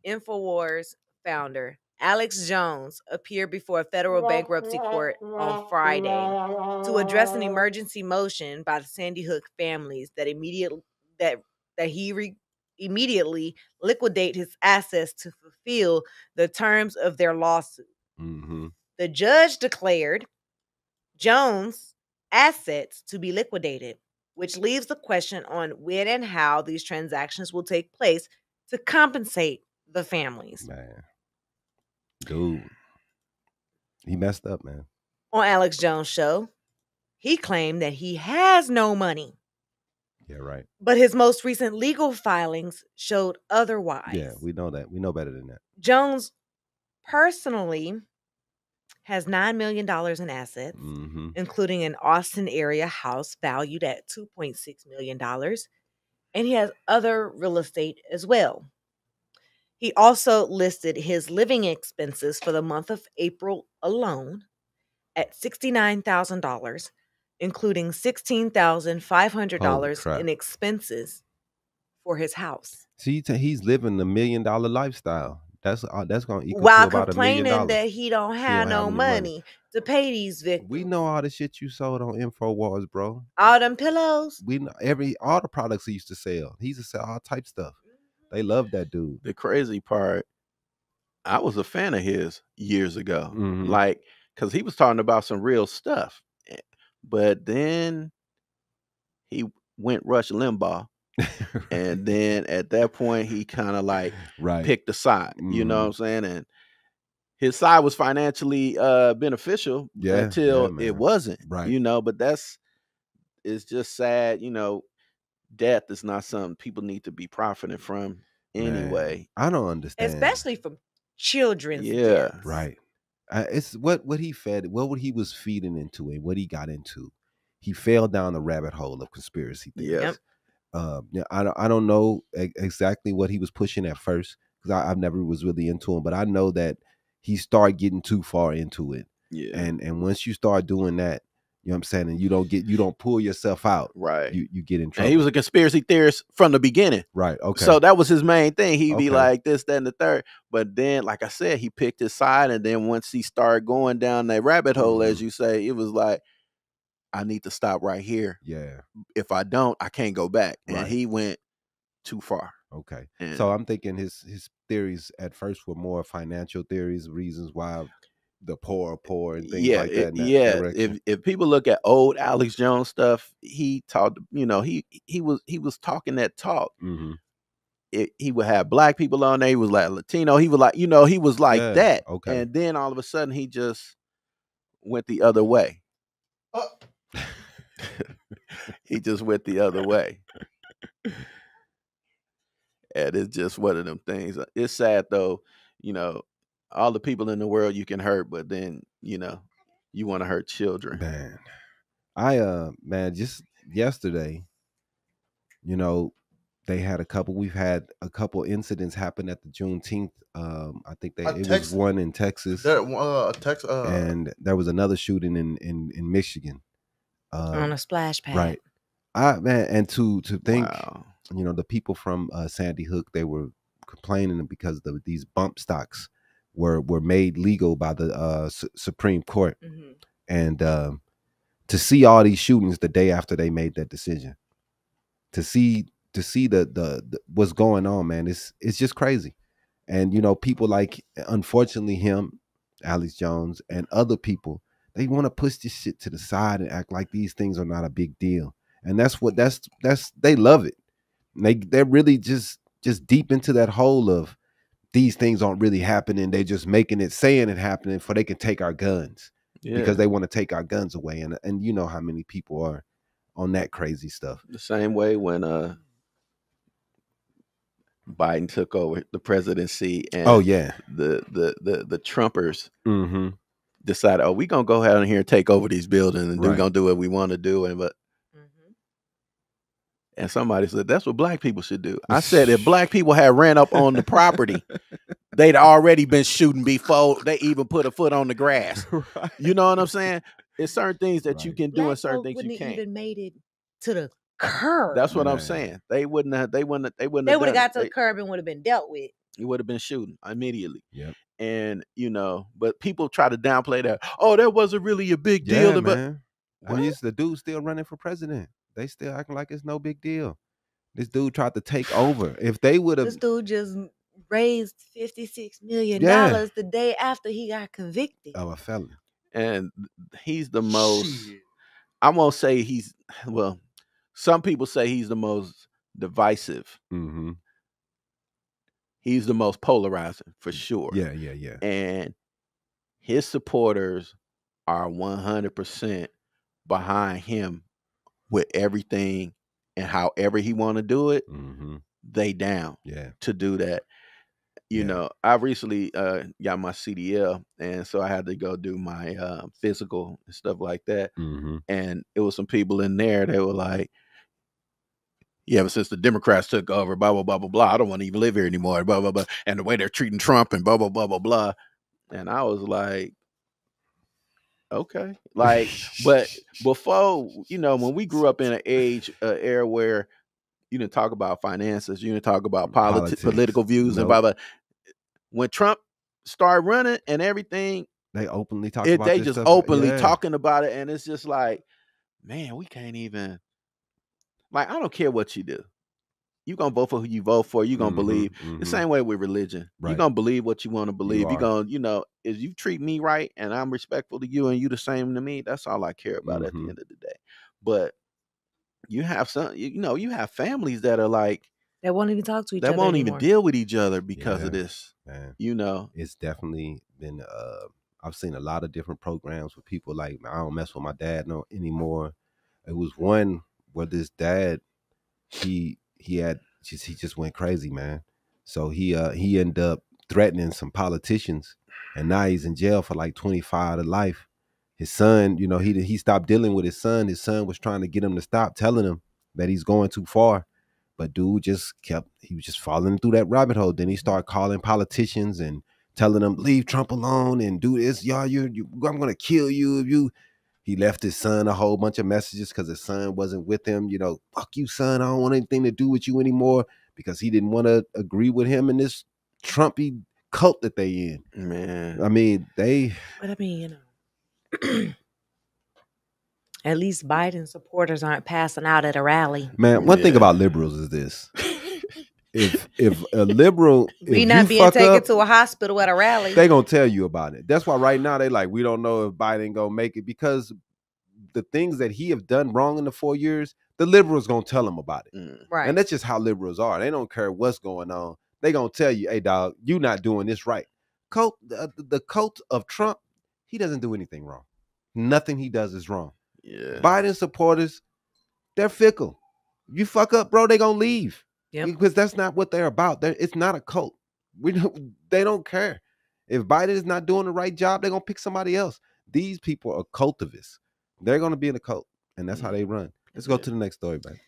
InfoWars founder Alex Jones appeared before a federal bankruptcy court on Friday to address an emergency motion by the Sandy Hook families that immediately liquidate his assets to fulfill the terms of their lawsuit. Mm-hmm. The judge declared Jones' assets to be liquidated, which leaves the question on when and how these transactions will take place to compensate the families. Man. Dude. He messed up, man. On Alex Jones' show, he claimed that he has no money. Yeah, right. But his most recent legal filings showed otherwise. Yeah, we know that. We know better than that. Jones personally has $9 million in assets, Mm-hmm. including an Austin area house valued at $2.6 million. And he has other real estate as well. He also listed his living expenses for the month of April alone at $69,000, including $16,500 in expenses for his house. See, he's living the $1 million lifestyle. That's going to equal while to about $1 million. complaining that he don't have no money to pay these victims. We know all the shit you sold on InfoWars, bro. All them pillows. We know all the products he used to sell. He used to sell all type stuff. They love that dude. The crazy part, I was a fan of his years ago. Mm-hmm. Like, because he was talking about some real stuff. But then he went Rush Limbaugh. And then at that point, he kind of like picked a side. Mm-hmm. You know what I'm saying? And his side was financially beneficial until it wasn't. Right. You know, but it's just sad. You know, death is not something people need to be profiting from anyway. Man, I don't understand. Especially from children. Yeah. Deaths. Right. It's what he fed, what he was feeding into and what he got into. He fell down the rabbit hole of conspiracy theories. Yep. I don't know exactly what he was pushing at first because I've never was really into him, but I know that he started getting too far into it. Yeah. And once you start doing that, you know what I'm saying, and you don't pull yourself out. Right. You get in trouble. And he was a conspiracy theorist from the beginning. Right. Okay. So that was his main thing. He'd be like this, that, and the third. But then, like I said, he picked his side. And then once he started going down that rabbit hole, as you say, it was like, I need to stop right here. Yeah. If I don't, I can't go back. And Right. he went too far. Okay. And so I'm thinking his theories at first were more financial theories, reasons why the poor are poor and things like that. If people look at old Alex Jones stuff, he talked, you know, he was talking that talk. Mm-hmm. He would have black people on there. He was like Latino. He was like, you know, he was like that. Okay. And then all of a sudden he just went the other way. He just went the other way. And it's just one of them things. It's sad though, you know, all the people in the world you can hurt, but then, you know, you want to hurt children. Man, just yesterday, you know, we've had a couple incidents happen at the Juneteenth. I think it was one in Texas. And there was another shooting in Michigan. On a splash pad. Right. And to think, you know, the people from Sandy Hook, they were complaining because these bump stocks were made legal by the Supreme Court. Mm-hmm. And to see all these shootings the day after they made that decision, to see the what's going on, man, it's just crazy. And you know, people like, unfortunately, him, Alex Jones, and other people, they want to push this shit to the side and act like these things are not a big deal. And that's they love it. They're really just deep into that hole of these things aren't really happening. They're just saying it happening for they can take our guns. Yeah. Because they want to take our guns away. And you know how many people are on that crazy stuff. The same way when Biden took over the presidency and the Trumpers decided, we're gonna go ahead here and take over these buildings and we're gonna do what we want to do. And somebody said that's what black people should do. I said if black people had ran up on the property, they'd already been shooting before they even put a foot on the grass. Right. You know what I'm saying? It's certain things that you can do and certain things you can't. Even made it to the curb. That's what I'm saying. They wouldn't have. They would have got to the curb and would have been dealt with. He would have been shooting immediately. Yep. And but people try to downplay that. Oh, that wasn't really a big Yeah, deal. But man. I mean, it's the dude still running for president. They still acting like it's no big deal. This dude tried to take over. If they would have, This dude just raised $56 million Yeah. the day after he got convicted. of a felon. and he's the most. I won't say he's well. Some people say he's the most divisive. Mm-hmm. He's the most polarizing for sure. Yeah. And his supporters are 100% behind him with everything and however he want to do it. Mm-hmm. They down Yeah. to do that. Yeah. I recently got my CDL, and so I had to go do my physical and stuff like that. Mm-hmm. And it was some people in there. They were like, "Yeah, but since the Democrats took over, blah blah blah blah blah, I don't want to even live here anymore." Blah blah blah, and the way they're treating Trump and blah blah blah blah blah. And I was like, okay, like, but before, when we grew up in an era where you didn't talk about finances, you didn't talk about Politics. political views, and blah blah. When Trump started running and everything, They openly talk about they this just stuff. openly Yeah. talking about it, and it's just like, man, we can't even. Like, I don't care what you do. You're going to vote for who you vote for. You're going to believe. The same way with religion. Right. You're going to believe what you want to believe. You're are. going to, if you treat me right and I'm respectful to you and you the same to me, that's all I care about at the end of the day. But you have some, you have families that are like, They won't even talk to each other. They won't anymore. even deal with each other because of this. Man. It's definitely been, I've seen a lot of different programs with people like, I don't mess with my dad anymore. It was one where this dad, he just went crazy, man. So he ended up threatening some politicians, and now he's in jail for like 25 to life. His son, he stopped dealing with his son. His son was trying to get him to stop, telling him that he's going too far. But dude he was just falling through that rabbit hole. Then he started calling politicians and telling them, leave Trump alone and do this. Y'all, I'm gonna kill you if you. He left his son a whole bunch of messages because his son wasn't with him. Fuck you, son. I don't want anything to do with you anymore, because he didn't want to agree with him in this Trumpy cult that they in. Man. I mean, But I mean, at least Biden supporters aren't passing out at a rally. Man, one thing about liberals is this. If a liberal, we not being taken to a hospital at a rally, they gonna tell you about it. That's why right now they like, we don't know if Biden gonna make it, because the things that he have done wrong in the 4 years, the liberals gonna tell him about it. Right. And that's just how liberals are. They don't care what's going on. They gonna tell you, hey dog, you not doing this right. The cult of Trump, he doesn't do anything wrong. Nothing he does is wrong. Yeah. Biden supporters, they're fickle. You fuck up, bro, they gonna leave. Yep. Because that's not what they're about. It's not a cult. They don't care. If Biden is not doing the right job, they're gonna pick somebody else. These people are cultivists. They're gonna be in a cult, and that's how they run. Let's go to the next story, baby.